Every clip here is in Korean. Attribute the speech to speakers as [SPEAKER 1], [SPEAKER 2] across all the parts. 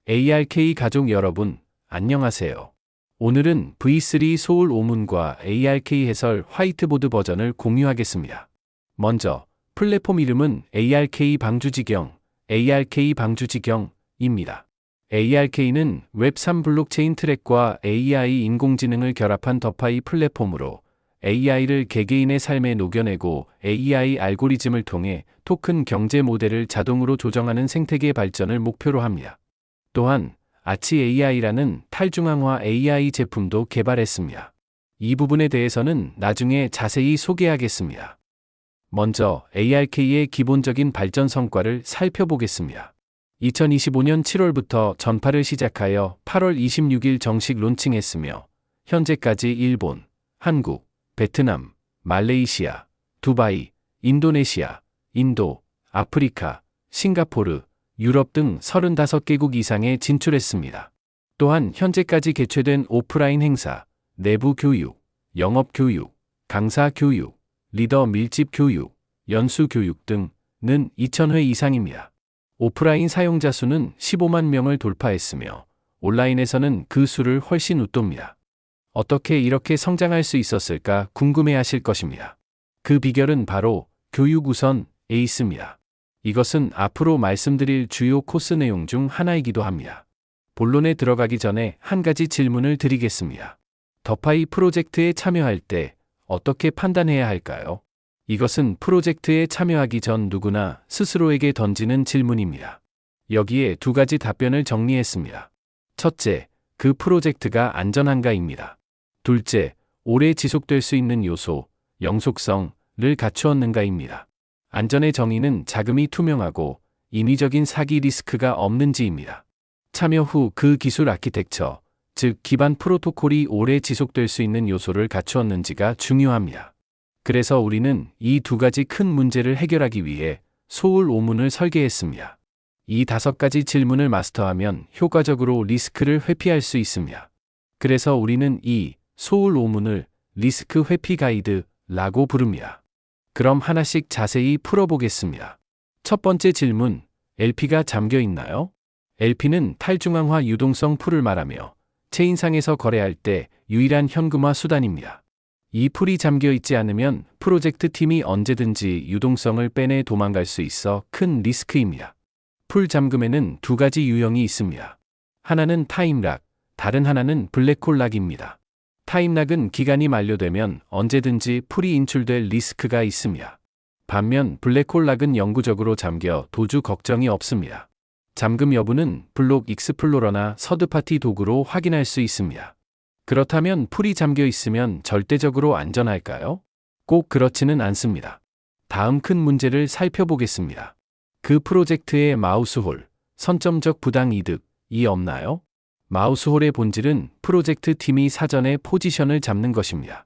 [SPEAKER 1] ARK 가족 여러분, 안녕하세요. 오늘은 V3 소울 오문과 ARK 해설 화이트보드 버전을 공유하겠습니다. 먼저, 플랫폼 이름은 ARK 방주지경입니다. ARK는 웹3 블록체인 트랙과 AI 인공지능을 결합한 더파이 플랫폼으로 AI를 개개인의 삶에 녹여내고 AI 알고리즘을 통해 토큰 경제 모델을 자동으로 조정하는 생태계 발전을 목표로 합니다. 또한 아치 AI라는 탈중앙화 AI 제품도 개발했습니다. 이 부분에 대해서는 나중에 자세히 소개하겠습니다. 먼저 ARK의 기본적인 발전 성과를 살펴보겠습니다. 2025년 7월부터 전파를 시작하여 8월 26일 정식 론칭했으며 현재까지 일본, 한국, 베트남, 말레이시아, 두바이, 인도네시아, 인도, 아프리카, 싱가포르, 유럽 등 35개국 이상에 진출했습니다. 또한 현재까지 개최된 오프라인 행사, 내부 교육, 영업 교육, 강사 교육, 리더 밀집 교육, 연수 교육 등은 2,000회 이상입니다. 오프라인 사용자 수는 15만 명을 돌파했으며 온라인에서는 그 수를 훨씬 웃돕니다. 어떻게 이렇게 성장할 수 있었을까 궁금해하실 것입니다. 그 비결은 바로 교육 우선 에이스입니다. 이것은 앞으로 말씀드릴 주요 코스 내용 중 하나이기도 합니다. 본론에 들어가기 전에 한 가지 질문을 드리겠습니다. 더파이 프로젝트에 참여할 때 어떻게 판단해야 할까요? 이것은 프로젝트에 참여하기 전 누구나 스스로에게 던지는 질문입니다. 여기에 두 가지 답변을 정리했습니다. 첫째, 그 프로젝트가 안전한가입니다. 둘째, 오래 지속될 수 있는 요소, 영속성을 갖추었는가입니다. 안전의 정의는 자금이 투명하고 인위적인 사기 리스크가 없는지입니다. 참여 후 그 기술 아키텍처, 즉 기반 프로토콜이 오래 지속될 수 있는 요소를 갖추었는지가 중요합니다. 그래서 우리는 이 두 가지 큰 문제를 해결하기 위해 소울 오문을 설계했습니다. 이 5가지 질문을 마스터하면 효과적으로 리스크를 회피할 수 있습니다. 그래서 우리는 이 소울 오문을 리스크 회피 가이드라고 부릅니다. 그럼 하나씩 자세히 풀어보겠습니다. 첫 번째 질문, LP가 잠겨 있나요? LP는 탈중앙화 유동성 풀을 말하며 체인상에서 거래할 때 유일한 현금화 수단입니다. 이 풀이 잠겨 있지 않으면 프로젝트 팀이 언제든지 유동성을 빼내 도망갈 수 있어 큰 리스크입니다. 풀 잠금에는 두 가지 유형이 있습니다. 하나는 타임락, 다른 하나는 블랙홀 락입니다. 타임락은 기간이 만료되면 언제든지 풀이 인출될 리스크가 있습니다. 반면 블랙홀 락은 영구적으로 잠겨 도주 걱정이 없습니다. 잠금 여부는 블록 익스플로러나 서드파티 도구로 확인할 수 있습니다. 그렇다면 풀이 잠겨 있으면 절대적으로 안전할까요? 꼭 그렇지는 않습니다. 다음 큰 문제를 살펴보겠습니다. 그 프로젝트의 마우스홀, 선점적 부당 이득이 없나요? 마우스홀의 본질은 프로젝트 팀이 사전에 포지션을 잡는 것입니다.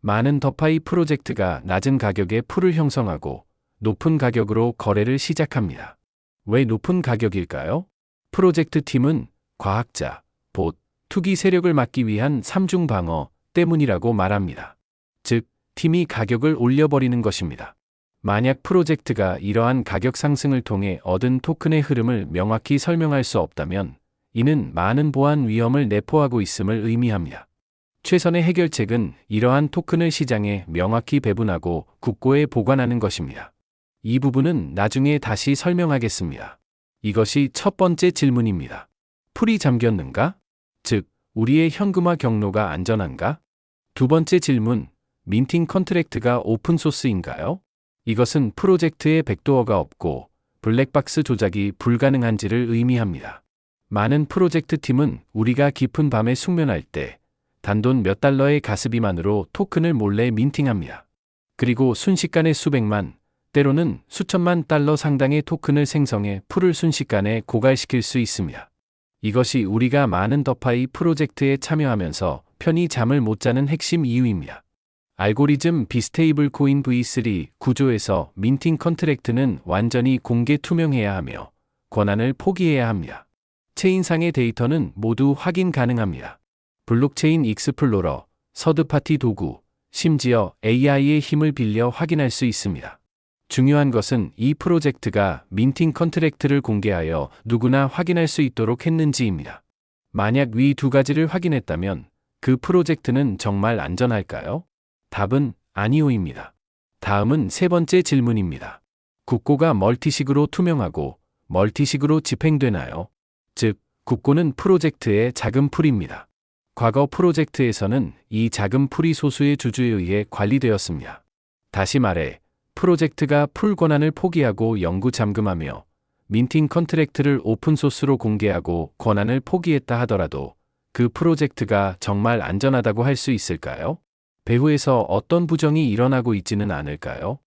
[SPEAKER 1] 많은 더파이 프로젝트가 낮은 가격에 풀을 형성하고 높은 가격으로 거래를 시작합니다. 왜 높은 가격일까요? 프로젝트 팀은 과학자, 봇, 투기 세력을 막기 위한 삼중 방어 때문이라고 말합니다. 즉, 팀이 가격을 올려버리는 것입니다. 만약 프로젝트가 이러한 가격 상승을 통해 얻은 토큰의 흐름을 명확히 설명할 수 없다면 이는 많은 보안 위험을 내포하고 있음을 의미합니다. 최선의 해결책은 이러한 토큰을 시장에 명확히 배분하고 국고에 보관하는 것입니다. 이 부분은 나중에 다시 설명하겠습니다. 이것이 첫 번째 질문입니다. 풀이 잠겼는가? 즉, 우리의 현금화 경로가 안전한가? 두 번째 질문, 민팅 컨트랙트가 오픈소스인가요? 이것은 프로젝트에 백도어가 없고 블랙박스 조작이 불가능한지를 의미합니다. 많은 프로젝트 팀은 우리가 깊은 밤에 숙면할 때 단돈 몇 달러의 가스비만으로 토큰을 몰래 민팅합니다. 그리고 순식간에 수백만, 때로는 수천만 달러 상당의 토큰을 생성해 풀을 순식간에 고갈시킬 수 있습니다. 이것이 우리가 많은 더파이 프로젝트에 참여하면서 편히 잠을 못 자는 핵심 이유입니다. 알고리즘 비스테이블 코인 V3 구조에서 민팅 컨트랙트는 완전히 공개 투명해야 하며 권한을 포기해야 합니다. 체인상의 데이터는 모두 확인 가능합니다. 블록체인 익스플로러, 서드파티 도구, 심지어 AI의 힘을 빌려 확인할 수 있습니다. 중요한 것은 이 프로젝트가 민팅 컨트랙트를 공개하여 누구나 확인할 수 있도록 했는지입니다. 만약 위 두 가지를 확인했다면 그 프로젝트는 정말 안전할까요? 답은 아니오입니다. 다음은 세 번째 질문입니다. 국고가 멀티식으로 투명하고 멀티식으로 집행되나요? 즉, 국고는 프로젝트의 자금 풀입니다. 과거 프로젝트에서는 이 자금 풀이 소수의 주주에 의해 관리되었습니다. 다시 말해, 프로젝트가 풀 권한을 포기하고 영구 잠금하며 민팅 컨트랙트를 오픈소스로 공개하고 권한을 포기했다 하더라도 그 프로젝트가 정말 안전하다고 할 수 있을까요? 배후에서 어떤 부정이 일어나고 있지는 않을까요?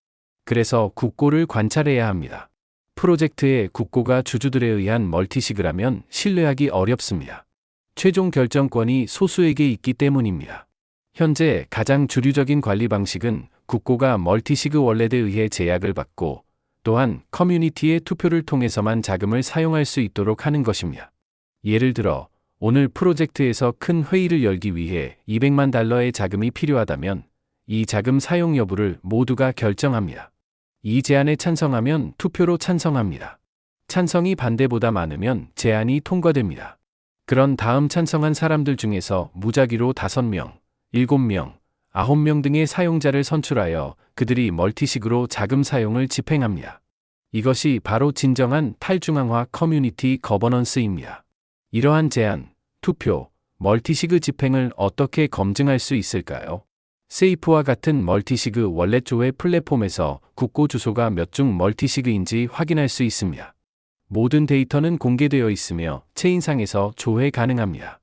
[SPEAKER 1] 그래서 국고를 관찰해야 합니다. 프로젝트의 국고가 주주들에 의한 멀티식이라면 신뢰하기 어렵습니다. 최종 결정권이 소수에게 있기 때문입니다. 현재 가장 주류적인 관리 방식은 국고가 멀티시그 월렛에 의해 제약을 받고 또한 커뮤니티의 투표를 통해서만 자금을 사용할 수 있도록 하는 것입니다. 예를 들어 오늘 프로젝트에서 큰 회의를 열기 위해 $200만 자금이 필요하다면 이 자금 사용 여부를 모두가 결정합니다. 이 제안에 찬성하면 투표로 찬성합니다. 찬성이 반대보다 많으면 제안이 통과됩니다. 그런 다음 찬성한 사람들 중에서 무작위로 5명, 7명, 9명 등의 사용자를 선출하여 그들이 멀티식으로 자금 사용을 집행합니다. 이것이 바로 진정한 탈중앙화 커뮤니티 거버넌스입니다. 이러한 제안, 투표, 멀티시그 집행을 어떻게 검증할 수 있을까요? 세이프와 같은 멀티시그 월렛 조회 플랫폼에서 국고 주소가 몇 중 멀티시그인지 확인할 수 있습니다. 모든 데이터는 공개되어 있으며 체인상에서 조회 가능합니다.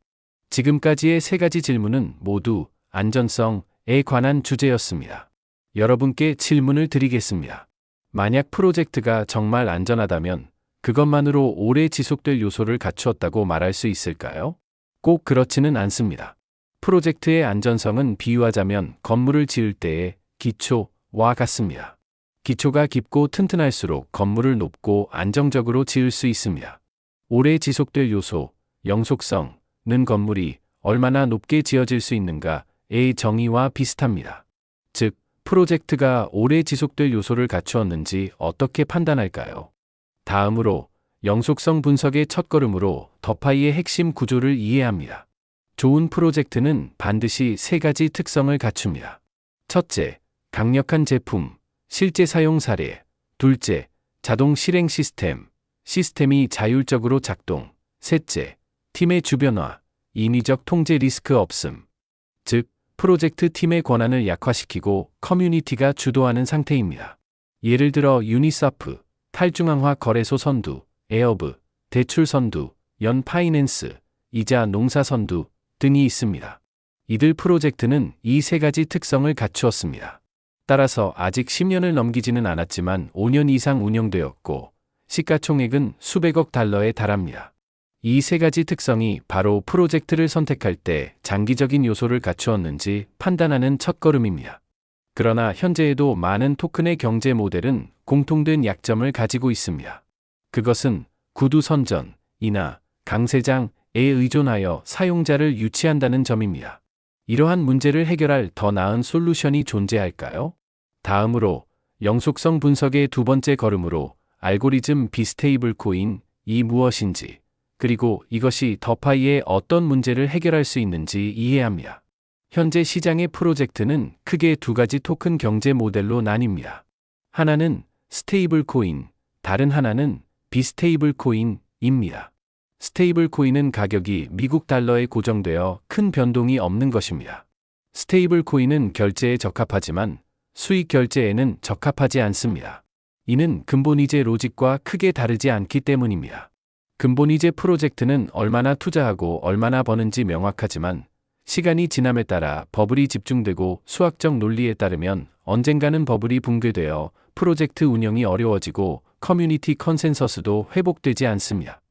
[SPEAKER 1] 지금까지의 세 가지 질문은 모두 안전성에 관한 주제였습니다. 여러분께 질문을 드리겠습니다. 만약 프로젝트가 정말 안전하다면 그것만으로 오래 지속될 요소를 갖추었다고 말할 수 있을까요? 꼭 그렇지는 않습니다. 프로젝트의 안전성은 비유하자면 건물을 지을 때의 기초와 같습니다. 기초가 깊고 튼튼할수록 건물을 높고 안정적으로 지을 수 있습니다. 오래 지속될 요소, 영속성은 건물이 얼마나 높게 지어질 수 있는가의 정의와 비슷합니다. 즉, 프로젝트가 오래 지속될 요소를 갖추었는지 어떻게 판단할까요? 다음으로 영속성 분석의 첫걸음으로 더파이의 핵심 구조를 이해합니다. 좋은 프로젝트는 반드시 세 가지 특성을 갖춥니다. 첫째, 강력한 제품, 실제 사용 사례. 둘째, 자동 실행 시스템, 시스템이 자율적으로 작동. 셋째, 팀의 주변화, 인위적 통제 리스크 없음. 즉, 프로젝트 팀의 권한을 약화시키고 커뮤니티가 주도하는 상태입니다. 예를 들어 유니사프, 탈중앙화 거래소 선두, 에어브, 대출 선두, 연 파이낸스, 이자 농사 선두 등이 있습니다. 이들 프로젝트는 이 세 가지 특성을 갖추었습니다. 따라서 아직 10년을 넘기지는 않았지만 5년 이상 운영되었고 시가총액은 수백억 달러에 달합니다. 이 세 가지 특성이 바로 프로젝트를 선택할 때 장기적인 요소를 갖추었는지 판단하는 첫걸음입니다. 그러나 현재에도 많은 토큰의 경제 모델은 공통된 약점을 가지고 있습니다. 그것은 구두 선전이나 강세장에 의존하여 사용자를 유치한다는 점입니다. 이러한 문제를 해결할 더 나은 솔루션이 존재할까요? 다음으로 영속성 분석의 두 번째 걸음으로 알고리즘 비스테이블 코인이 무엇인지 그리고 이것이 더파이의 어떤 문제를 해결할 수 있는지 이해합니다. 현재 시장의 프로젝트는 크게 두 가지 토큰 경제 모델로 나뉩니다. 하나는 스테이블 코인, 다른 하나는 비스테이블 코인입니다. 스테이블 코인은 가격이 미국 달러에 고정되어 큰 변동이 없는 것입니다. 스테이블 코인은 결제에 적합하지만 수익 결제에는 적합하지 않습니다. 이는 근본이제 로직과 크게 다르지 않기 때문입니다. 근본이제 프로젝트는 얼마나 투자하고 얼마나 버는지 명확하지만 시간이 지남에 따라 버블이 집중되고 수학적 논리에 따르면 언젠가는 버블이 붕괴되어 프로젝트 운영이 어려워지고 커뮤니티 컨센서스도 회복되지 않습니다.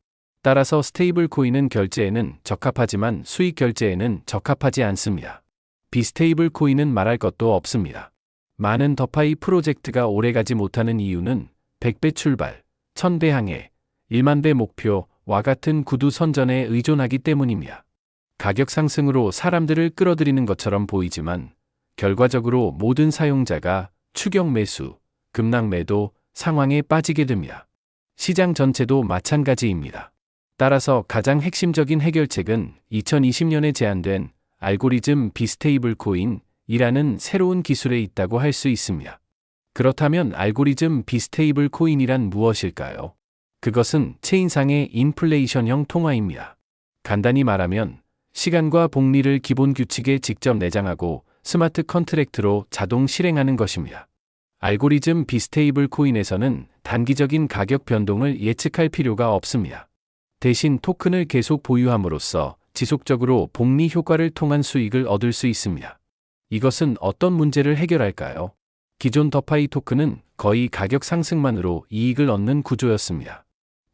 [SPEAKER 1] 따라서 스테이블 코인은 결제에는 적합하지만 수익 결제에는 적합하지 않습니다. 비스테이블 코인은 말할 것도 없습니다. 많은 더파이 프로젝트가 오래가지 못하는 이유는 100배 출발, 1000배 항해, 1만배 목표와 같은 구두 선전에 의존하기 때문입니다. 가격 상승으로 사람들을 끌어들이는 것처럼 보이지만 결과적으로 모든 사용자가 추격 매수, 급락 매도 상황에 빠지게 됩니다. 시장 전체도 마찬가지입니다. 따라서 가장 핵심적인 해결책은 2020년에 제안된 알고리즘 비스테이블 코인이라는 새로운 기술에 있다고 할 수 있습니다. 그렇다면 알고리즘 비스테이블 코인이란 무엇일까요? 그것은 체인상의 인플레이션형 통화입니다. 간단히 말하면 시간과 복리를 기본 규칙에 직접 내장하고 스마트 컨트랙트로 자동 실행하는 것입니다. 알고리즘 비스테이블 코인에서는 단기적인 가격 변동을 예측할 필요가 없습니다. 대신 토큰을 계속 보유함으로써 지속적으로 복리 효과를 통한 수익을 얻을 수 있습니다. 이것은 어떤 문제를 해결할까요? 기존 더파이 토큰은 거의 가격 상승만으로 이익을 얻는 구조였습니다.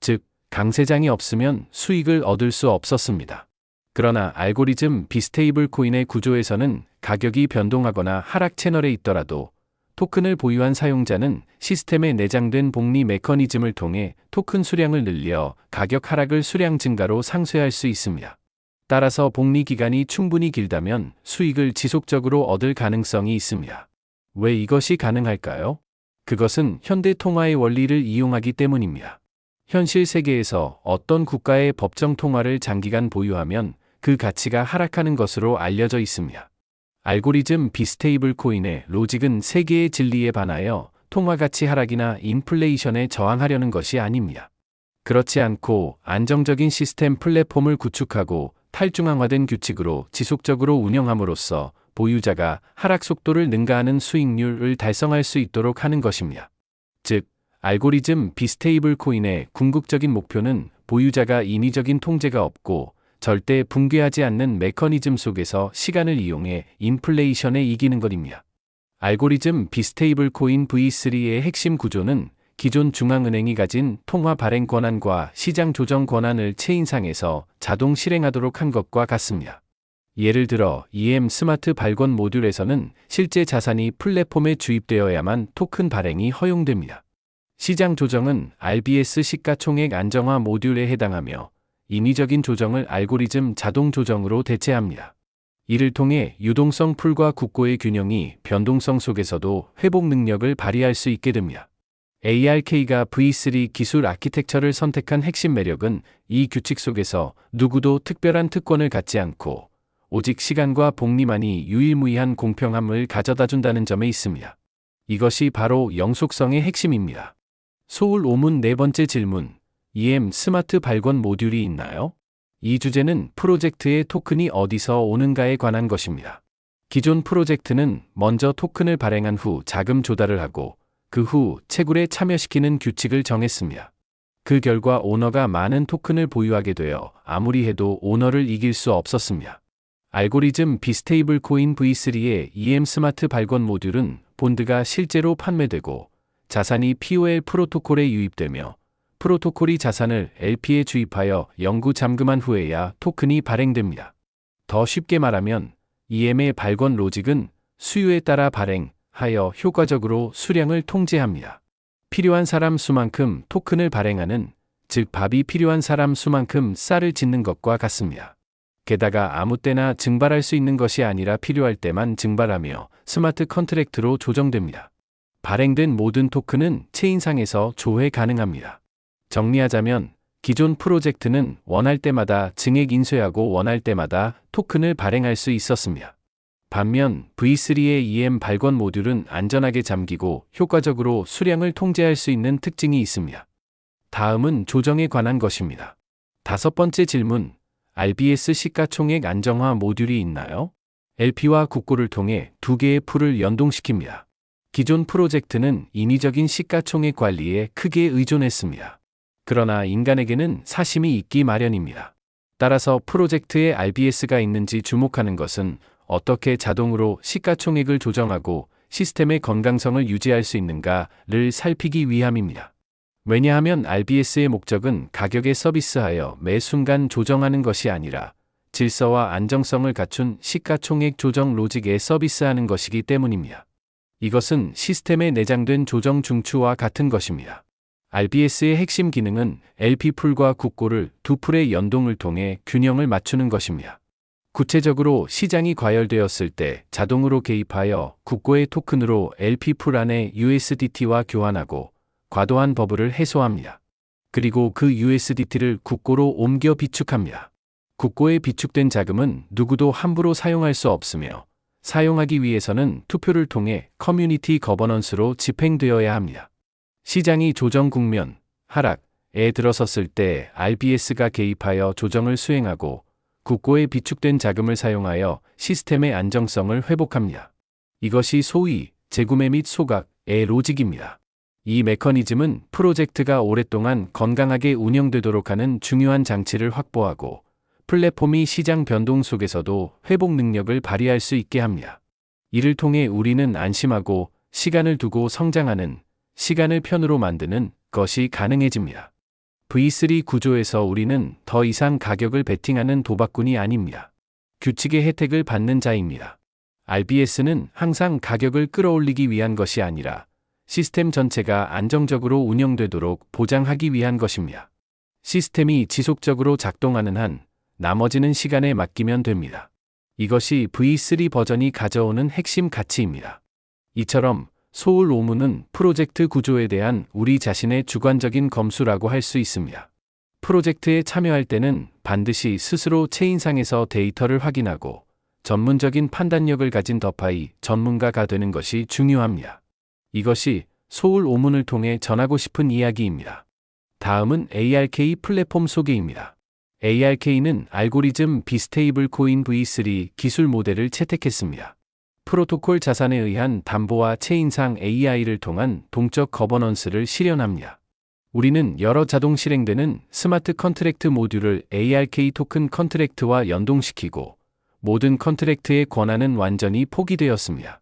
[SPEAKER 1] 즉, 강세장이 없으면 수익을 얻을 수 없었습니다. 그러나 알고리즘 비스테이블 코인의 구조에서는 가격이 변동하거나 하락 채널에 있더라도 토큰을 보유한 사용자는 시스템에 내장된 복리 메커니즘을 통해 토큰 수량을 늘려 가격 하락을 수량 증가로 상쇄할 수 있습니다. 따라서 복리 기간이 충분히 길다면 수익을 지속적으로 얻을 가능성이 있습니다. 왜 이것이 가능할까요? 그것은 현대 통화의 원리를 이용하기 때문입니다. 현실 세계에서 어떤 국가의 법정 통화를 장기간 보유하면 그 가치가 하락하는 것으로 알려져 있습니다. 알고리즘 비스테이블 코인의 로직은 세계의 진리에 반하여 통화 가치 하락이나 인플레이션에 저항하려는 것이 아닙니다. 그렇지 않고 안정적인 시스템 플랫폼을 구축하고 탈중앙화된 규칙으로 지속적으로 운영함으로써 보유자가 하락 속도를 능가하는 수익률을 달성할 수 있도록 하는 것입니다. 즉, 알고리즘 비스테이블 코인의 궁극적인 목표는 보유자가 인위적인 통제가 없고 절대 붕괴하지 않는 메커니즘 속에서 시간을 이용해 인플레이션에 이기는 것입니다. 알고리즘 비스테이블 코인 V3의 핵심 구조는 기존 중앙은행이 가진 통화 발행 권한과 시장 조정 권한을 체인상에서 자동 실행하도록 한 것과 같습니다. 예를 들어 EM 스마트 발권 모듈에서는 실제 자산이 플랫폼에 주입되어야만 토큰 발행이 허용됩니다. 시장 조정은 RBS 시가총액 안정화 모듈에 해당하며 인위적인 조정을 알고리즘 자동 조정으로 대체합니다. 이를 통해 유동성 풀과 국고의 균형이 변동성 속에서도 회복 능력을 발휘할 수 있게 됩니다. ARK가 V3 기술 아키텍처를 선택한 핵심 매력은 이 규칙 속에서 누구도 특별한 특권을 갖지 않고 오직 시간과 복리만이 유일무이한 공평함을 가져다준다는 점에 있습니다. 이것이 바로 영속성의 핵심입니다. 소울 오문 네 번째 질문. EM 스마트 발권 모듈이 있나요? 이 주제는 프로젝트의 토큰이 어디서 오는가에 관한 것입니다. 기존 프로젝트는 먼저 토큰을 발행한 후 자금 조달을 하고 그 후 채굴에 참여시키는 규칙을 정했습니다. 그 결과 오너가 많은 토큰을 보유하게 되어 아무리 해도 오너를 이길 수 없었습니다. 알고리즘 비스테이블 코인 V3의 EM 스마트 발권 모듈은 본드가 실제로 판매되고 자산이 POL 프로토콜에 유입되며 프로토콜이 자산을 LP에 주입하여 영구 잠금한 후에야 토큰이 발행됩니다. 더 쉽게 말하면 EM의 발권 로직은 수요에 따라 발행하여 효과적으로 수량을 통제합니다. 필요한 사람 수만큼 토큰을 발행하는, 즉 밥이 필요한 사람 수만큼 쌀을 짓는 것과 같습니다. 게다가 아무 때나 증발할 수 있는 것이 아니라 필요할 때만 증발하며 스마트 컨트랙트로 조정됩니다. 발행된 모든 토큰은 체인상에서 조회 가능합니다. 정리하자면 기존 프로젝트는 원할 때마다 증액 인수하고 원할 때마다 토큰을 발행할 수 있었습니다. 반면 V3의 EM 발권 모듈은 안전하게 잠기고 효과적으로 수량을 통제할 수 있는 특징이 있습니다. 다음은 조정에 관한 것입니다. 다섯 번째 질문. RBS 시가총액 안정화 모듈이 있나요? LP와 국고를 통해 두 개의 풀을 연동시킵니다. 기존 프로젝트는 인위적인 시가총액 관리에 크게 의존했습니다. 그러나 인간에게는 사심이 있기 마련입니다. 따라서 프로젝트에 RBS가 있는지 주목하는 것은 어떻게 자동으로 시가총액을 조정하고 시스템의 건강성을 유지할 수 있는가를 살피기 위함입니다. 왜냐하면 RBS의 목적은 가격에 서비스하여 매 순간 조정하는 것이 아니라 질서와 안정성을 갖춘 시가총액 조정 로직에 서비스하는 것이기 때문입니다. 이것은 시스템에 내장된 조정 중추와 같은 것입니다. RBS의 핵심 기능은 LP 풀과 국고를 두 풀의 연동을 통해 균형을 맞추는 것입니다. 구체적으로 시장이 과열되었을 때 자동으로 개입하여 국고의 토큰으로 LP풀 안에 USDT와 교환하고 과도한 버블을 해소합니다. 그리고 그 USDT를 국고로 옮겨 비축합니다. 국고에 비축된 자금은 누구도 함부로 사용할 수 없으며 사용하기 위해서는 투표를 통해 커뮤니티 거버넌스로 집행되어야 합니다. 시장이 조정 국면, 하락에 들어섰을 때 RBS가 개입하여 조정을 수행하고 국고에 비축된 자금을 사용하여 시스템의 안정성을 회복합니다. 이것이 소위 재구매 및 소각의 로직입니다. 이 메커니즘은 프로젝트가 오랫동안 건강하게 운영되도록 하는 중요한 장치를 확보하고 플랫폼이 시장 변동 속에서도 회복 능력을 발휘할 수 있게 합니다. 이를 통해 우리는 안심하고 시간을 두고 성장하는, 시간을 편으로 만드는 것이 가능해집니다. V3 구조에서 우리는 더 이상 가격을 베팅하는 도박꾼이 아닙니다. 규칙의 혜택을 받는 자입니다. RBS는 항상 가격을 끌어올리기 위한 것이 아니라 시스템 전체가 안정적으로 운영되도록 보장하기 위한 것입니다. 시스템이 지속적으로 작동하는 한 나머지는 시간에 맡기면 됩니다. 이것이 V3 버전이 가져오는 핵심 가치입니다. 이처럼 소울 오문은 프로젝트 구조에 대한 우리 자신의 주관적인 검수라고 할 수 있습니다. 프로젝트에 참여할 때는 반드시 스스로 체인상에서 데이터를 확인하고 전문적인 판단력을 가진 더파이 전문가가 되는 것이 중요합니다. 이것이 소울 오문을 통해 전하고 싶은 이야기입니다. 다음은 ARK 플랫폼 소개입니다. ARK는 알고리즘 비스테이블 코인 V3 기술 모델을 채택했습니다. 프로토콜 자산에 의한 담보와 체인상 AI를 통한 동적 거버넌스를 실현합니다. 우리는 여러 자동 실행되는 스마트 컨트랙트 모듈을 ARK 토큰 컨트랙트와 연동시키고 모든 컨트랙트의 권한은 완전히 포기되었습니다.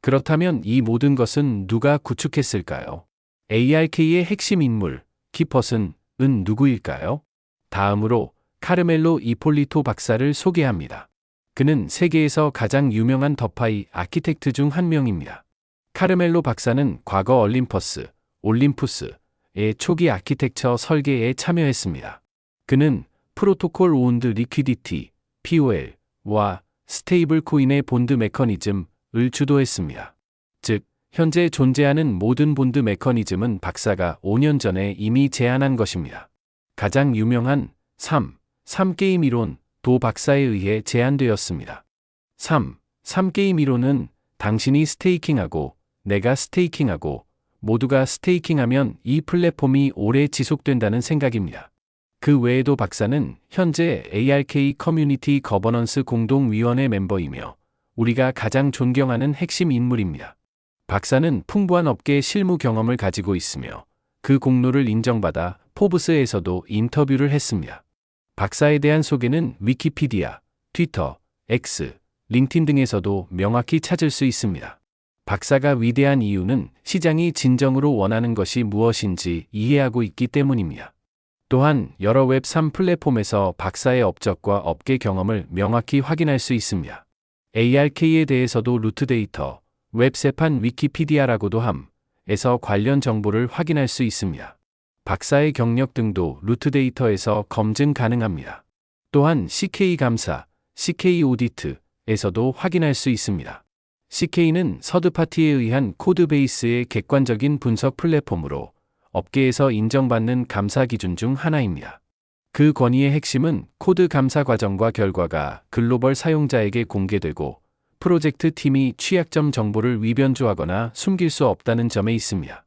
[SPEAKER 1] 그렇다면 이 모든 것은 누가 구축했을까요? ARK의 핵심 인물, 키퍼슨은 누구일까요? 다음으로 카르멜로 이폴리토 박사를 소개합니다. 그는 세계에서 가장 유명한 더파이 아키텍트 중 한 명입니다. 카르멜로 박사는 과거 올림푸스의 초기 아키텍처 설계에 참여했습니다. 그는 프로토콜 오운드 리퀴디티, POL와 스테이블 코인의 본드 메커니즘을 주도했습니다. 즉, 현재 존재하는 모든 본드 메커니즘은 박사가 5년 전에 이미 제안한 것입니다. 가장 유명한 3게임 이론, 도 박사에 의해 제안되었습니다. 3게임 이론은 당신이 스테이킹하고 내가 스테이킹하고 모두가 스테이킹하면 이 플랫폼이 오래 지속된다는 생각입니다. 그 외에도 박사는 현재 ARK 커뮤니티 거버넌스 공동위원회 멤버이며 우리가 가장 존경하는 핵심 인물입니다. 박사는 풍부한 업계 실무 경험을 가지고 있으며 그 공로를 인정받아 포브스에서도 인터뷰를 했습니다. 박사에 대한 소개는 위키피디아, 트위터, X, 링틴 등에서도 명확히 찾을 수 있습니다. 박사가 위대한 이유는 시장이 진정으로 원하는 것이 무엇인지 이해하고 있기 때문입니다. 또한 여러 웹3 플랫폼에서 박사의 업적과 업계 경험을 명확히 확인할 수 있습니다. ARK에 대해서도 루트 데이터, 웹세판 위키피디아라고도 함에서 관련 정보를 확인할 수 있습니다. 박사의 경력 등도 루트 데이터에서 검증 가능합니다. 또한 CK 감사, CK 오디트에서도 확인할 수 있습니다. CK는 서드파티에 의한 코드베이스의 객관적인 분석 플랫폼으로 업계에서 인정받는 감사 기준 중 하나입니다. 그 권위의 핵심은 코드 감사 과정과 결과가 글로벌 사용자에게 공개되고 프로젝트 팀이 취약점 정보를 위변조하거나 숨길 수 없다는 점에 있습니다.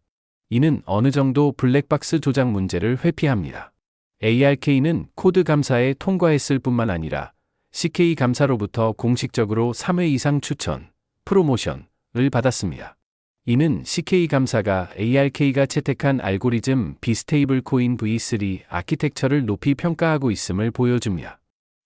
[SPEAKER 1] 이는 어느 정도 블랙박스 조작 문제를 회피합니다. ARK는 코드 감사에 통과했을 뿐만 아니라 CK 감사로부터 공식적으로 3회 이상 추천, 프로모션을 받았습니다. 이는 CK 감사가 ARK가 채택한 알고리즘 비스테이블 코인 V3 아키텍처를 높이 평가하고 있음을 보여줍니다.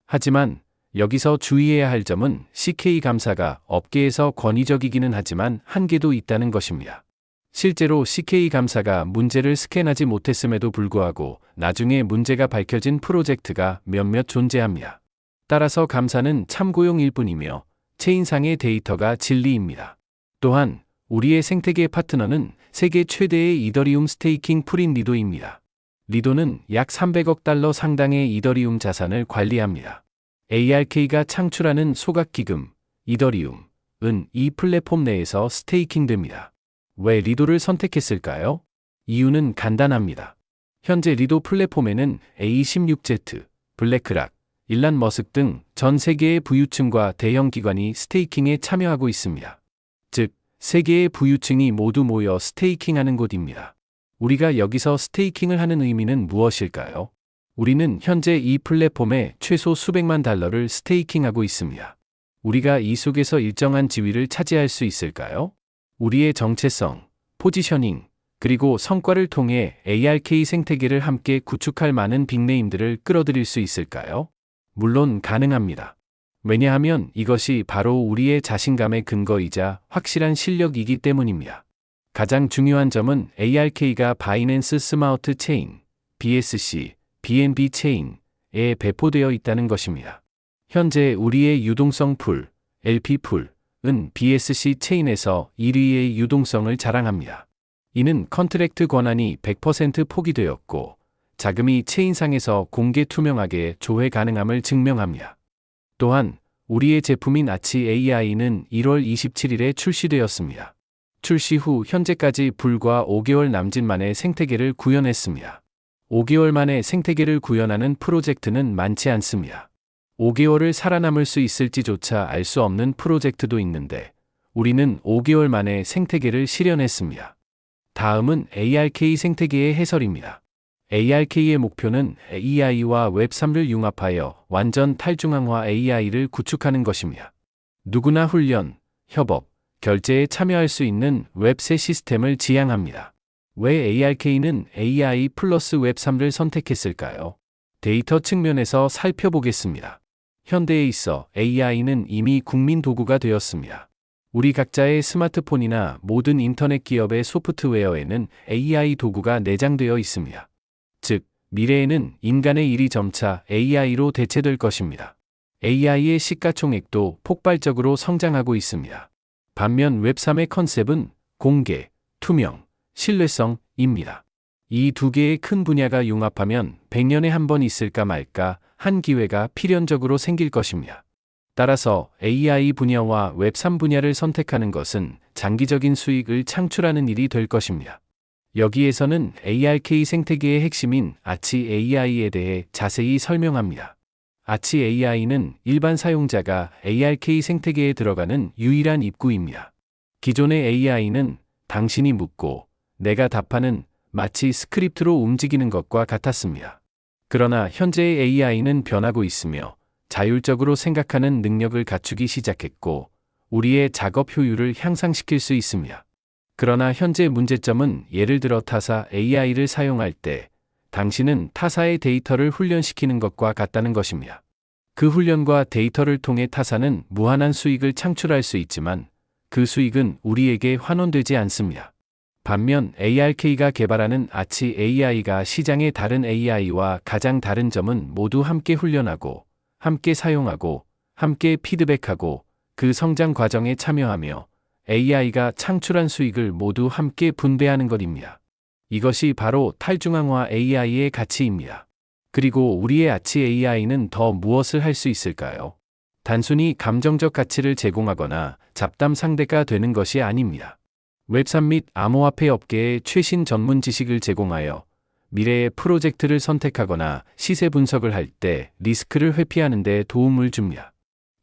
[SPEAKER 1] 하지만 여기서 주의해야 할 점은 CK 감사가 업계에서 권위적이기는 하지만 한계도 있다는 것입니다. 실제로 CK 감사가 문제를 스캔하지 못했음에도 불구하고 나중에 문제가 밝혀진 프로젝트가 몇몇 존재합니다. 따라서 감사는 참고용일 뿐이며 체인상의 데이터가 진리입니다. 또한 우리의 생태계 파트너는 세계 최대의 이더리움 스테이킹 풀인 리도입니다. 리도는 약 $300억 상당의 이더리움 자산을 관리합니다. ARK가 창출하는 소각기금, 이더리움은 이 플랫폼 내에서 스테이킹됩니다. 왜 리도를 선택했을까요? 이유는 간단합니다. 현재 리도 플랫폼에는 A16Z, 블랙락, 일란 머스크 등 전 세계의 부유층과 대형 기관이 스테이킹에 참여하고 있습니다. 즉, 세계의 부유층이 모두 모여 스테이킹하는 곳입니다. 우리가 여기서 스테이킹을 하는 의미는 무엇일까요? 우리는 현재 이 플랫폼에 최소 수백만 달러를 스테이킹하고 있습니다. 우리가 이 속에서 일정한 지위를 차지할 수 있을까요? 우리의 정체성, 포지셔닝, 그리고 성과를 통해 ARK 생태계를 함께 구축할 많은 빅네임들을 끌어들일 수 있을까요? 물론 가능합니다. 왜냐하면 이것이 바로 우리의 자신감의 근거이자 확실한 실력이기 때문입니다. 가장 중요한 점은 ARK가 바이낸스 스마트 체인, BSC, BNB 체인에 배포되어 있다는 것입니다. 현재 우리의 유동성 풀, LP 풀은 BSC 체인에서 1위의 유동성을 자랑합니다. 이는 컨트랙트 권한이 100% 포기되었고, 자금이 체인상에서 공개 투명하게 조회 가능함을 증명합니다. 또한 우리의 제품인 아치 AI는 1월 27일에 출시되었습니다. 출시 후 현재까지 불과 5개월 남짓 만에 생태계를 구현했습니다. 5개월 만에 생태계를 구현하는 프로젝트는 많지 않습니다. 5개월을 살아남을 수 있을지조차 알 수 없는 프로젝트도 있는데, 우리는 5개월 만에 생태계를 실현했습니다. 다음은 ARK 생태계의 해설입니다. ARK의 목표는 AI와 웹3를 융합하여 완전 탈중앙화 AI를 구축하는 것입니다. 누구나 훈련, 협업, 결제에 참여할 수 있는 웹3 시스템을 지향합니다. 왜 ARK는 AI 플러스 웹3를 선택했을까요? 데이터 측면에서 살펴보겠습니다. 현대에 있어 AI는 이미 국민 도구가 되었습니다. 우리 각자의 스마트폰이나 모든 인터넷 기업의 소프트웨어에는 AI 도구가 내장되어 있습니다. 즉, 미래에는 인간의 일이 점차 AI로 대체될 것입니다. AI의 시가총액도 폭발적으로 성장하고 있습니다. 반면 웹3의 컨셉은 공개, 투명, 신뢰성입니다. 이 두 개의 큰 분야가 융합하면 100년에 한 번 있을까 말까 한 기회가 필연적으로 생길 것입니다. 따라서 AI 분야와 웹3 분야를 선택하는 것은 장기적인 수익을 창출하는 일이 될 것입니다. 여기에서는 ARK 생태계의 핵심인 아치 AI에 대해 자세히 설명합니다. 아치 AI는 일반 사용자가 ARK 생태계에 들어가는 유일한 입구입니다. 기존의 AI는 당신이 묻고 내가 답하는 마치 스크립트로 움직이는 것과 같았습니다. 그러나 현재의 AI는 변하고 있으며 자율적으로 생각하는 능력을 갖추기 시작했고, 우리의 작업 효율을 향상시킬 수 있습니다. 그러나 현재 문제점은 예를 들어 타사 AI를 사용할 때 당신은 타사의 데이터를 훈련시키는 것과 같다는 것입니다. 그 훈련과 데이터를 통해 타사는 무한한 수익을 창출할 수 있지만 그 수익은 우리에게 환원되지 않습니다. 반면 ARK가 개발하는 아치 AI가 시장의 다른 AI와 가장 다른 점은 모두 함께 훈련하고, 함께 사용하고, 함께 피드백하고, 그 성장 과정에 참여하며 AI가 창출한 수익을 모두 함께 분배하는 것입니다. 이것이 바로 탈중앙화 AI의 가치입니다. 그리고 우리의 아치 AI는 더 무엇을 할 수 있을까요? 단순히 감정적 가치를 제공하거나 잡담 상대가 되는 것이 아닙니다. 웹3 및 암호화폐 업계의 최신 전문 지식을 제공하여 미래의 프로젝트를 선택하거나 시세 분석을 할 때 리스크를 회피하는 데 도움을 줍니다.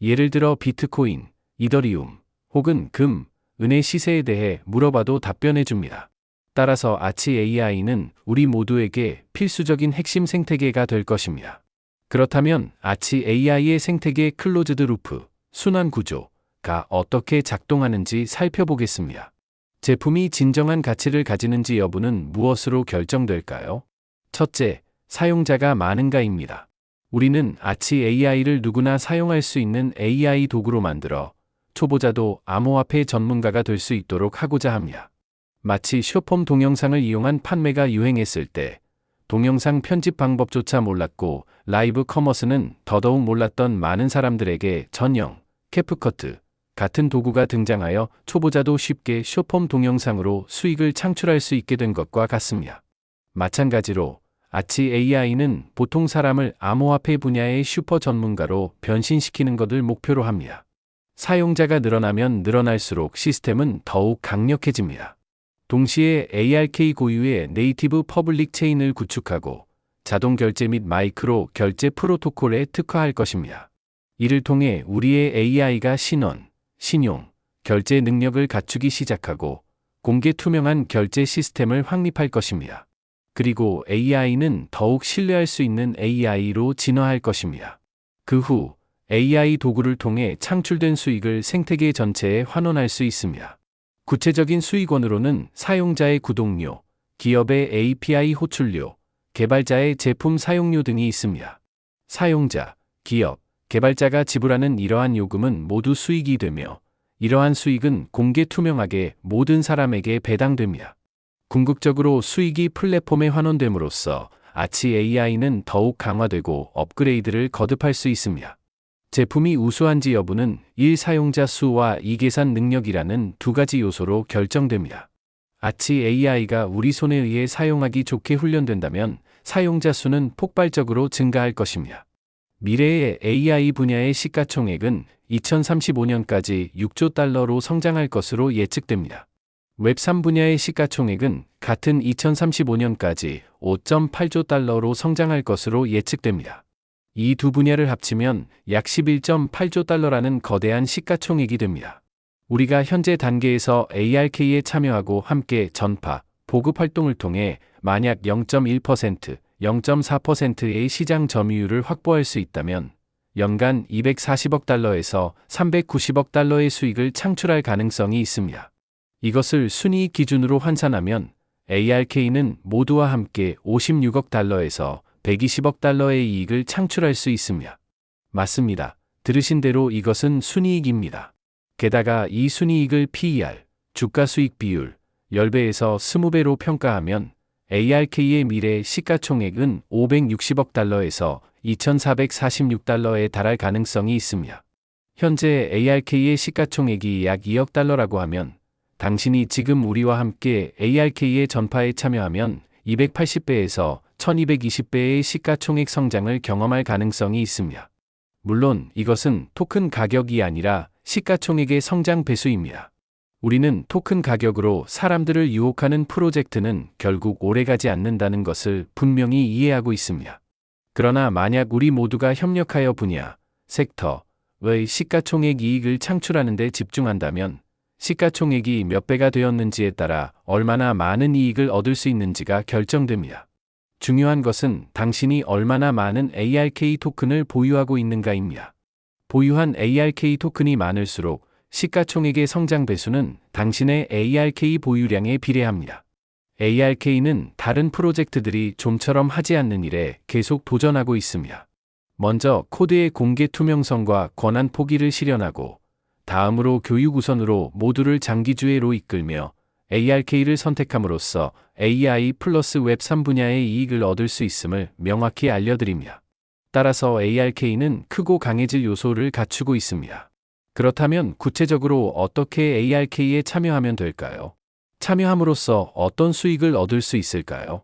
[SPEAKER 1] 예를 들어 비트코인, 이더리움, 혹은 금, 은의 시세에 대해 물어봐도 답변해 줍니다. 따라서 아치 AI는 우리 모두에게 필수적인 핵심 생태계가 될 것입니다. 그렇다면 아치 AI의 생태계 클로즈드 루프, 순환 구조가 어떻게 작동하는지 살펴보겠습니다. 제품이 진정한 가치를 가지는지 여부는 무엇으로 결정될까요? 첫째, 사용자가 많은가입니다. 우리는 아치 AI를 누구나 사용할 수 있는 AI 도구로 만들어 초보자도 암호화폐 전문가가 될 수 있도록 하고자 합니다. 마치 숏폼 동영상을 이용한 판매가 유행했을 때 동영상 편집 방법조차 몰랐고 라이브 커머스는 더더욱 몰랐던 많은 사람들에게 전용, 캡컷 같은 도구가 등장하여 초보자도 쉽게 숏폼 동영상으로 수익을 창출할 수 있게 된 것과 같습니다. 마찬가지로 아치 AI는 보통 사람을 암호화폐 분야의 슈퍼 전문가로 변신시키는 것을 목표로 합니다. 사용자가 늘어나면 늘어날수록 시스템은 더욱 강력해집니다. 동시에 ARK 고유의 네이티브 퍼블릭 체인을 구축하고 자동 결제 및 마이크로 결제 프로토콜에 특화할 것입니다. 이를 통해 우리의 AI가 신원, 신용, 결제 능력을 갖추기 시작하고 공개 투명한 결제 시스템을 확립할 것입니다. 그리고 AI는 더욱 신뢰할 수 있는 AI로 진화할 것입니다. 그 후 AI 도구를 통해 창출된 수익을 생태계 전체에 환원할 수 있습니다. 구체적인 수익원으로는 사용자의 구독료, 기업의 API 호출료, 개발자의 제품 사용료 등이 있습니다. 사용자, 기업, 개발자가 지불하는 이러한 요금은 모두 수익이 되며 이러한 수익은 공개 투명하게 모든 사람에게 배당됩니다. 궁극적으로 수익이 플랫폼에 환원됨으로써 아치 AI는 더욱 강화되고 업그레이드를 거듭할 수 있습니다. 제품이 우수한지 여부는 1. 사용자 수와 2. 계산 능력이라는 두 가지 요소로 결정됩니다. 아치 AI가 우리 손에 의해 사용하기 좋게 훈련된다면 사용자 수는 폭발적으로 증가할 것입니다. 미래의 AI 분야의 시가총액은 2035년까지 6조 달러로 성장할 것으로 예측됩니다. 웹3 분야의 시가총액은 같은 2035년까지 5.8조 달러로 성장할 것으로 예측됩니다. 이 두 분야를 합치면 약 11.8조 달러라는 거대한 시가총액이 됩니다. 우리가 현재 단계에서 ARK에 참여하고 함께 전파, 보급 활동을 통해 만약 0.1%, 0.4%의 시장 점유율을 확보할 수 있다면 연간 240억 달러에서 390억 달러의 수익을 창출할 가능성이 있습니다. 이것을 순이익 기준으로 환산하면 ARK는 모두와 함께 56억 달러에서 120억 달러의 이익을 창출할 수 있습니다. 맞습니다. 들으신 대로 이것은 순이익입니다. 게다가 이 순이익을 PER, 주가 수익 비율, 10배에서 20배로 평가하면 ARK의 미래 시가총액은 560억 달러에서 2,446달러에 달할 가능성이 있습니다. 현재 ARK의 시가총액이 약 2억 달러라고 하면 당신이 지금 우리와 함께 ARK의 전파에 참여하면 280배에서 1220배의 시가총액 성장을 경험할 가능성이 있습니다. 물론 이것은 토큰 가격이 아니라 시가총액의 성장 배수입니다. 우리는 토큰 가격으로 사람들을 유혹하는 프로젝트는 결국 오래가지 않는다는 것을 분명히 이해하고 있습니다. 그러나 만약 우리 모두가 협력하여 분야, 섹터의 시가총액 이익을 창출하는 데 집중한다면 시가총액이 몇 배가 되었는지에 따라 얼마나 많은 이익을 얻을 수 있는지가 결정됩니다. 중요한 것은 당신이 얼마나 많은 ARK 토큰을 보유하고 있는가입니다. 보유한 ARK 토큰이 많을수록 시가총액의 성장 배수는 당신의 ARK 보유량에 비례합니다. ARK는 다른 프로젝트들이 좀처럼 하지 않는 일에 계속 도전하고 있습니다. 먼저 코드의 공개 투명성과 권한 포기를 실현하고 다음으로 교육 우선으로 모두를 장기주의로 이끌며 ARK를 선택함으로써 AI 플러스 웹3 분야의 이익을 얻을 수 있음을 명확히 알려드립니다. 따라서 ARK는 크고 강해질 요소를 갖추고 있습니다. 그렇다면 구체적으로 어떻게 ARK에 참여하면 될까요? 참여함으로써 어떤 수익을 얻을 수 있을까요?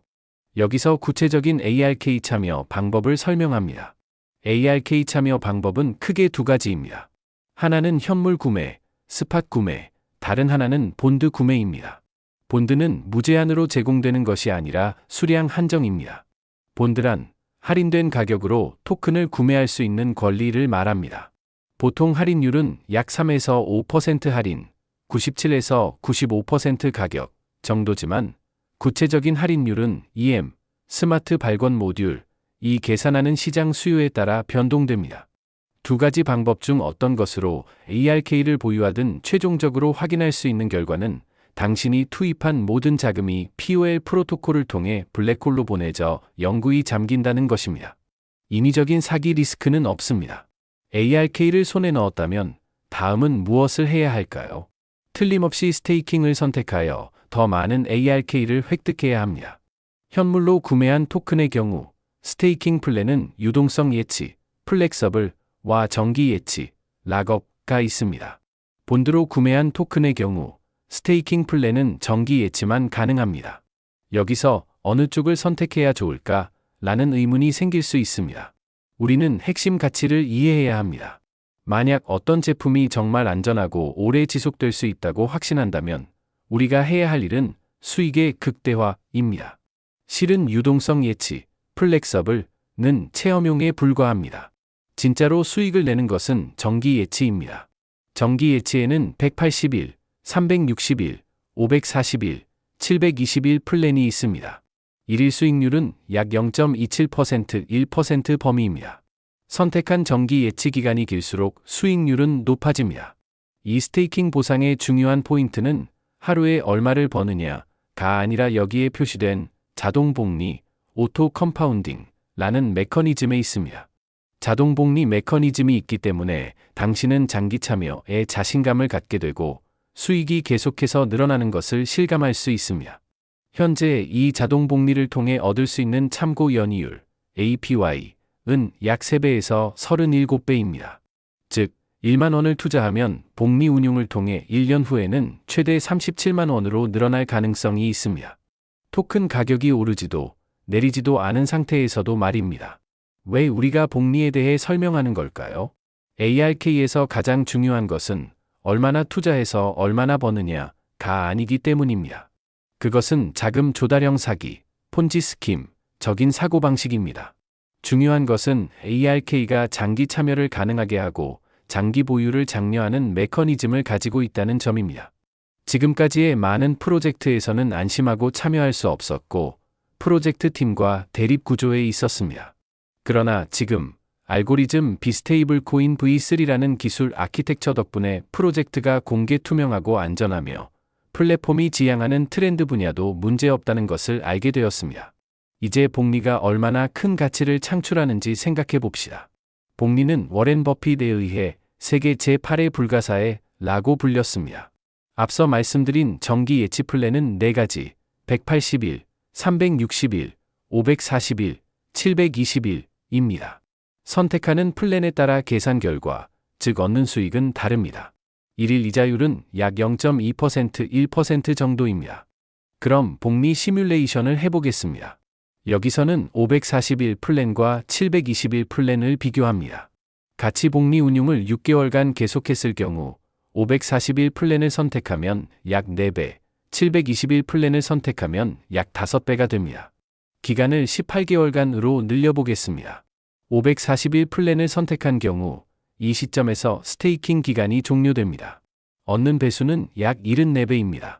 [SPEAKER 1] 여기서 구체적인 ARK 참여 방법을 설명합니다. ARK 참여 방법은 크게 두 가지입니다. 하나는 현물 구매, 스팟 구매, 다른 하나는 본드 구매입니다. 본드는 무제한으로 제공되는 것이 아니라 수량 한정입니다. 본드란 할인된 가격으로 토큰을 구매할 수 있는 권리를 말합니다. 보통 할인율은 약 3에서 5% 할인, 97에서 95% 가격 정도지만 구체적인 할인율은 EM, 스마트 발권 모듈, 이 계산하는 시장 수요에 따라 변동됩니다. 두 가지 방법 중 어떤 것으로 ARK를 보유하든 최종적으로 확인할 수 있는 결과는 당신이 투입한 모든 자금이 POL 프로토콜을 통해 블랙홀로 보내져 영구히 잠긴다는 것입니다. 인위적인 사기 리스크는 없습니다. ARK를 손에 넣었다면 다음은 무엇을 해야 할까요? 틀림없이 스테이킹을 선택하여 더 많은 ARK를 획득해야 합니다. 현물로 구매한 토큰의 경우 스테이킹 플랜은 유동성 예치, 플렉서블과 정기 예치, 락업가 있습니다. 본드로 구매한 토큰의 경우 스테이킹 플랜은 정기 예치만 가능합니다. 여기서 어느 쪽을 선택해야 좋을까? 라는 의문이 생길 수 있습니다. 우리는 핵심 가치를 이해해야 합니다. 만약 어떤 제품이 정말 안전하고 오래 지속될 수 있다고 확신한다면 우리가 해야 할 일은 수익의 극대화입니다. 실은 유동성 예치, 플렉서블은 체험용에 불과합니다. 진짜로 수익을 내는 것은 정기 예치입니다. 정기 예치에는 180일, 360일, 540일, 720일 플랜이 있습니다. 일일 수익률은 약 0.27%, 1% 범위입니다. 선택한 정기 예치 기간이 길수록 수익률은 높아집니다. 이 스테이킹 보상의 중요한 포인트는 하루에 얼마를 버느냐가 아니라 여기에 표시된 자동 복리, 오토 컴파운딩라는 메커니즘에 있습니다. 자동 복리 메커니즘이 있기 때문에 당신은 장기 참여에 자신감을 갖게 되고 수익이 계속해서 늘어나는 것을 실감할 수 있습니다. 현재 이 자동 복리를 통해 얻을 수 있는 참고 연이율 APY은 약 3배에서 37배입니다. 즉, 1만 원을 투자하면 복리 운용을 통해 1년 후에는 최대 37만 원으로 늘어날 가능성이 있습니다. 토큰 가격이 오르지도 내리지도 않은 상태에서도 말입니다. 왜 우리가 복리에 대해 설명하는 걸까요? ARK에서 가장 중요한 것은 얼마나 투자해서 얼마나 버느냐가 아니기 때문입니다. 그것은 자금 조달형 사기, 폰지 스킴적인 사고방식입니다. 중요한 것은 ARK가 장기 참여를 가능하게 하고 장기 보유를 장려하는 메커니즘을 가지고 있다는 점입니다. 지금까지의 많은 프로젝트에서는 안심하고 참여할 수 없었고 프로젝트 팀과 대립 구조에 있었습니다. 그러나 지금 알고리즘 비스테이블 코인 V3라는 기술 아키텍처 덕분에 프로젝트가 공개 투명하고 안전하며 플랫폼이 지향하는 트렌드 분야도 문제없다는 것을 알게 되었습니다. 이제 복리가 얼마나 큰 가치를 창출하는지 생각해 봅시다. 복리는 워렌 버핏에 의해 세계 제8의 불가사의 라고 불렸습니다. 앞서 말씀드린 정기 예치 플랜은 4가지, 180일, 360일, 540일, 720일입니다. 선택하는 플랜에 따라 계산 결과, 즉 얻는 수익은 다릅니다. 일일 이자율은 약 0.2%, 1% 정도입니다. 그럼 복리 시뮬레이션을 해보겠습니다. 여기서는 540일 플랜과 720일 플랜을 비교합니다. 같이 복리 운용을 6개월간 계속했을 경우 540일 플랜을 선택하면 약 4배, 720일 플랜을 선택하면 약 5배가 됩니다. 기간을 18개월간으로 늘려보겠습니다. 540일 플랜을 선택한 경우 이 시점에서 스테이킹 기간이 종료됩니다. 얻는 배수는 약 74배입니다.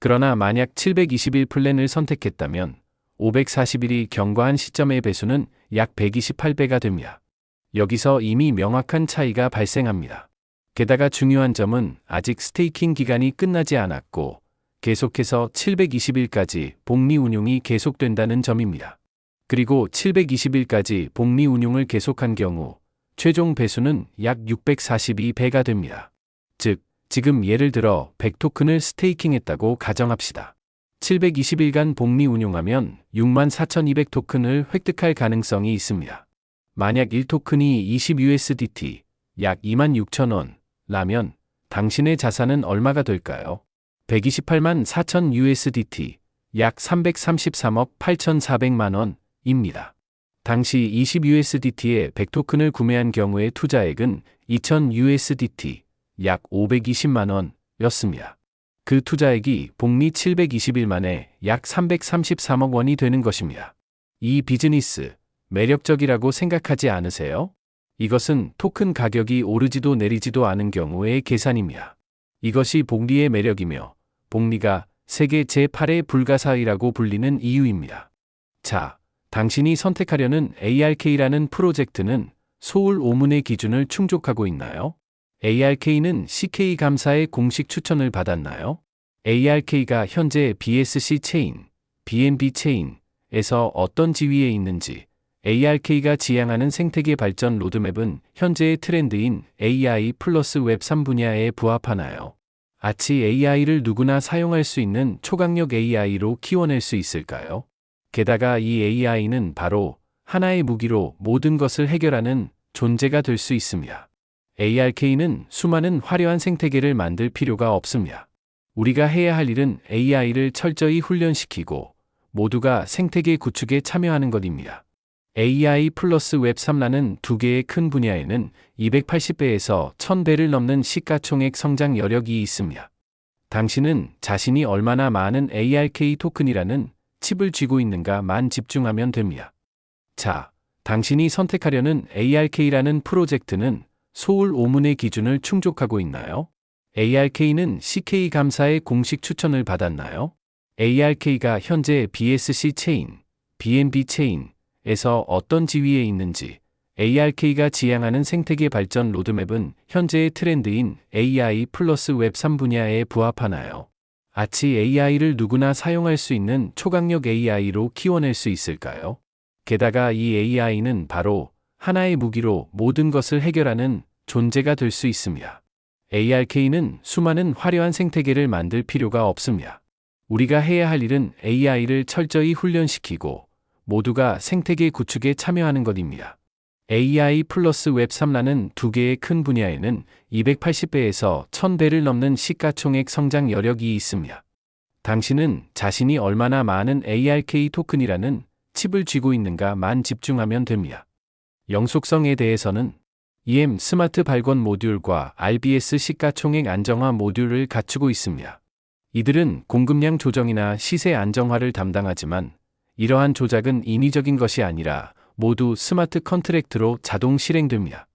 [SPEAKER 1] 그러나 만약 720일 플랜을 선택했다면 540일이 경과한 시점의 배수는 약 128배가 됩니다. 여기서 이미 명확한 차이가 발생합니다. 게다가 중요한 점은 아직 스테이킹 기간이 끝나지 않았고 계속해서 720일까지 복리 운용이 계속된다는 점입니다. 그리고 720일까지 복리 운용을 계속한 경우 최종 배수는 약 642배가 됩니다. 즉, 지금 예를 들어 100토큰을 스테이킹했다고 가정합시다. 720일간 복리 운용하면 64,200토큰을 획득할 가능성이 있습니다. 만약 1토큰이 20USDT, 약 26,000원 라면 당신의 자산은 얼마가 될까요? 128만 4천 USDT, 약 333억 8,400만 원입니다. 당시 20USDT에 100토큰을 구매한 경우의 투자액은 2,000USDT, 약 520만 원이었습니다. 그 투자액이 복리 720일 만에 약 333억 원이 되는 것입니다. 이 비즈니스 매력적이라고 생각하지 않으세요? 이것은 토큰 가격이 오르지도 내리지도 않은 경우의 계산입니다. 이것이 복리의 매력이며 복리가 세계 제8의 불가사의라고 불리는 이유입니다. 자, 당신이 선택하려는 ARK라는 프로젝트는 소울 오문의 기준을 충족하고 있나요? ARK는 CK 감사의 공식 추천을 받았나요? ARK가 현재 BSC 체인, BNB 체인에서 어떤 지위에 있는지, ARK가 지향하는 생태계 발전 로드맵은 현재의 트렌드인 AI 플러스 웹3 분야에 부합하나요? 아치 AI를 누구나 사용할 수 있는 초강력 AI로 키워낼 수 있을까요? 게다가 이 AI는 바로 하나의 무기로 모든 것을 해결하는 존재가 될 수 있습니다. ARK는 수많은 화려한 생태계를 만들 필요가 없습니다. 우리가 해야 할 일은 AI를 철저히 훈련시키고 모두가 생태계 구축에 참여하는 것입니다. AI 플러스 웹3라는 두 개의 큰 분야에는 280배에서 1000배를 넘는 시가총액 성장 여력이 있습니다. 당신은 자신이 얼마나 많은 ARK 토큰이라는 칩을 쥐고 있는가만 집중하면 됩니다. 자, 당신이 선택하려는 ARK라는 프로젝트는 소울 오문의 기준을 충족하고 있나요? ARK는 CK 감사의 공식 추천을 받았나요? ARK가 현재 BSC 체인, BNB 체인에서 어떤 지위에 있는지, ARK가 지향하는 생태계 발전 로드맵은 현재의 트렌드인 AI 플러스 웹3 분야에 부합하나요? 아치 AI를 누구나 사용할 수 있는 초강력 AI로 키워낼 수 있을까요? 게다가 이 AI는 바로 하나의 무기로 모든 것을 해결하는 존재가 될 수 있습니다. ARK는 수많은 화려한 생태계를 만들 필요가 없습니다. 우리가 해야 할 일은 AI를 철저히 훈련시키고 모두가 생태계 구축에 참여하는 것입니다. AI 플러스 웹3라는 두 개의 큰 분야에는 280배에서 1000배를 넘는 시가총액 성장 여력이 있습니다. 당신은 자신이 얼마나 많은 ARK 토큰이라는 칩을 쥐고 있는가만 집중하면 됩니다. 영속성에 대해서는 EM 스마트 발권 모듈과 RBS 시가총액 안정화 모듈을 갖추고 있습니다. 이들은 공급량 조정이나 시세 안정화를 담당하지만 이러한 조작은 인위적인 것이 아니라 모두 스마트 컨트랙트로 자동 실행됩니다.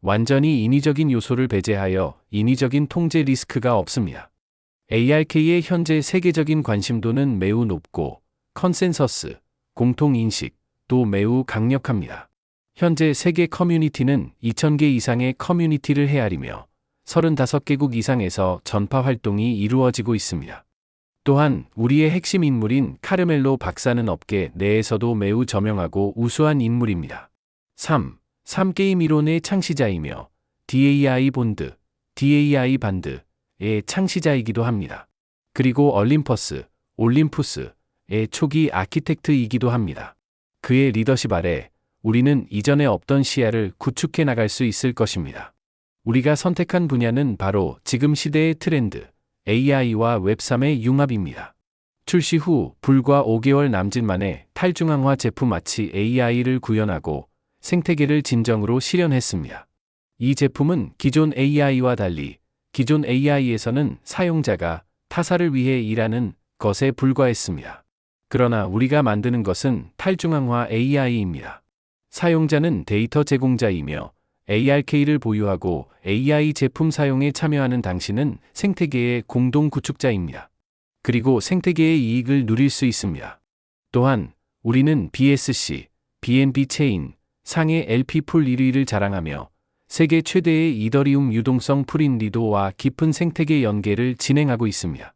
[SPEAKER 1] 완전히 인위적인 요소를 배제하여 인위적인 통제 리스크가 없습니다. ARK의 현재 세계적인 관심도는 매우 높고 컨센서스, 공통인식도 매우 강력합니다. 현재 세계 커뮤니티는 2000개 이상의 커뮤니티를 헤아리며 35개국 이상에서 전파 활동이 이루어지고 있습니다. 또한 우리의 핵심 인물인 카르멜로 박사는 업계 내에서도 매우 저명하고 우수한 인물입니다. 3게임 이론의 창시자이며 DAI 본드, DAI 반드의 창시자이기도 합니다. 그리고 올림푸스의 초기 아키텍트이기도 합니다. 그의 리더십 아래 우리는 이전에 없던 시야를 구축해 나갈 수 있을 것입니다. 우리가 선택한 분야는 바로 지금 시대의 트렌드, AI와 웹3의 융합입니다. 출시 후 불과 5개월 남짓 만에 탈중앙화 제품 아치 AI를 구현하고 생태계를 진정으로 실현했습니다. 이 제품은 기존 AI와 달리 기존 AI에서는 사용자가 타사를 위해 일하는 것에 불과했습니다. 그러나 우리가 만드는 것은 탈중앙화 AI입니다. 사용자는 데이터 제공자이며 ARK를 보유하고 AI 제품 사용에 참여하는 당신은 생태계의 공동 구축자입니다. 그리고 생태계의 이익을 누릴 수 있습니다. 또한 우리는 BSC, BNB 체인, 상해 LP 풀 1위를 자랑하며 세계 최대의 이더리움 유동성 풀인 리도와 깊은 생태계 연계를 진행하고 있습니다.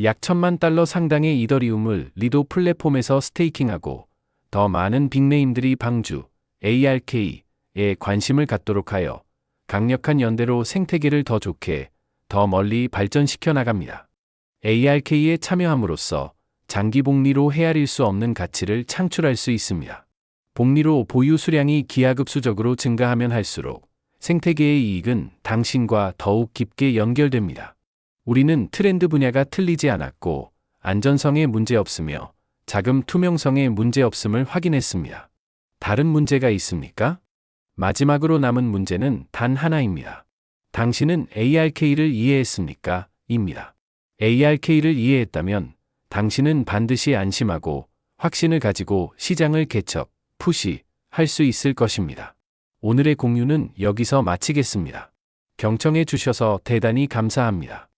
[SPEAKER 1] 약 $10,000,000 상당의 이더리움을 리도 플랫폼에서 스테이킹하고 더 많은 빅네임들이 방주, ARK에 관심을 갖도록 하여 강력한 연대로 생태계를 더 좋게, 더 멀리 발전시켜 나갑니다. ARK에 참여함으로써 장기 복리로 헤아릴 수 없는 가치를 창출할 수 있습니다. 복리로 보유 수량이 기하급수적으로 증가하면 할수록 생태계의 이익은 당신과 더욱 깊게 연결됩니다. 우리는 트렌드 분야가 틀리지 않았고 안전성에 문제 없으며 자금 투명성에 문제 없음을 확인했습니다. 다른 문제가 있습니까? 마지막으로 남은 문제는 단 하나입니다. 당신은 ARK를 이해했습니까? 입니다. ARK를 이해했다면 당신은 반드시 안심하고 확신을 가지고 시장을 푸시할 수 있을 것입니다. 오늘의 공유는 여기서 마치겠습니다. 경청해 주셔서 대단히 감사합니다.